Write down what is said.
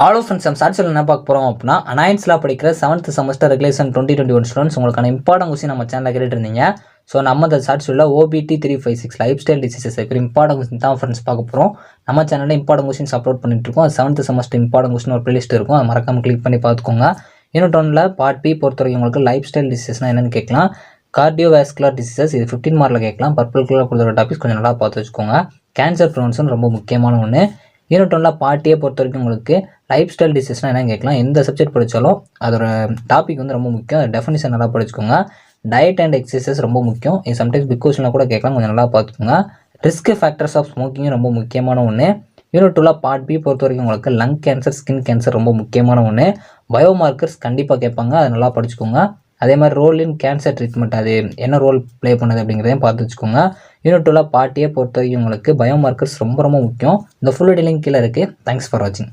All of friends நம்ம சாட்சியில் என்ன பார்க்க போகிறோம் அப்படின்னா அனாயன்ஸில் படிக்கிற 7th செமஸ்டர் ரெகுலேஷன் 2021 ஸ்டூடெண்ட்ஸ் உங்களுக்கான இம்பார்ட்டன் கொஸ்டின் நம்ம சேனலில் கேட்டுட்டு இருந்தீங்க. ஸோ நம்ம அந்த சாட்சியில் OBT 356 லைஃப் ஸ்டைல் டிசீசஸ் இருக்கிற இம்பார்ட்டன் கொஸ்டின் தான் ஃப்ரெண்ட்ஸ் பார்க்க போகிறோம். நம்ம சேனலில் இம்பார்ட்டன் கொஸ்டின்ஸ் அப்லோட் பண்ணிட்டு இருக்கோம். 7th செமஸ்டர் இம்பார்ட்டன் கொஸ்டின் ஒரு பிளேலிஸ்ட் இருக்கும், அதை மறக்காம கிளிக் பண்ணி பார்த்துக்கோங்க. யூனிட் 1ல் பார்ட் பி பொறுத்த வரைக்கும் உங்களுக்கு லைஃப் ஸ்டைல் டிசீசஸ்னா என்னன்னு கேட்கலாம். கார்டியோவாஸ்குலர் டிசீசஸ் இது 15 மார்க்கில் கேட்கலாம். பர்பிள் கலர் கொடுத்துற டாபிக்ஸ் கொஞ்சம் நல்லா பார்த்து வச்சுக்கோங்க. கேன்சர் ப்ரிவென்ஷன் ரொம்ப முக்கியமான ஒன்று. யூனிட் 1ல் பார்ட் ஏ பொறுத்த வரைக்கும் உங்களுக்கு லைஃப் ஸ்டைல் டிசீஸ்னால் என்னன்னு கேட்கலாம். எந்த சப்ஜெக்ட் படித்தாலும் அதோட டாபிக் வந்து ரொம்ப முக்கியம். டெஃபினிஷன் நல்லா படிச்சுக்கோங்க. டயட் அண்ட் எக்ஸசைஸ் ரொம்ப முக்கியம். இது சம்டைம்ஸ் பிக் கொஸ்டினில் கூட கேட்கலாம், கொஞ்சம் நல்லா பார்த்துக்கோங்க. ரிஸ்க் ஃபேக்டர்ஸ் ஆஃப் ஸ்மோக்கிங் ரொம்ப முக்கியமான ஒன்று. யூனிட் 2ல் பார்ட் பி பொறுத்த வரைக்கும் உங்களுக்கு லங் கேன்சர், ஸ்கின் கேன்சர் ரொம்ப முக்கியமான ஒன்று. பயோமார்க்கர்ஸ் கண்டிப்பாக கேட்பாங்க, அதை நல்லா படிச்சுக்கோங்க. அதே மாதிரி ரோல் இன் கேன்சர் ட்ரீட்மெண்ட், அது என்ன ரோல் ப்ளே பண்ணுது அப்படிங்கிறதையும் பார்த்து வச்சுக்கோங்க. யூனிட் 2ல் பார்ட் ஏ பொறுத்த வரைக்கும் உங்களுக்கு பயோமார்க்கர்ஸ் ரொம்ப முக்கியம். இந்த ஃபுல் லிங்க் கீழே இருக்குது. தேங்க்ஸ் ஃபார் வாட்சிங்.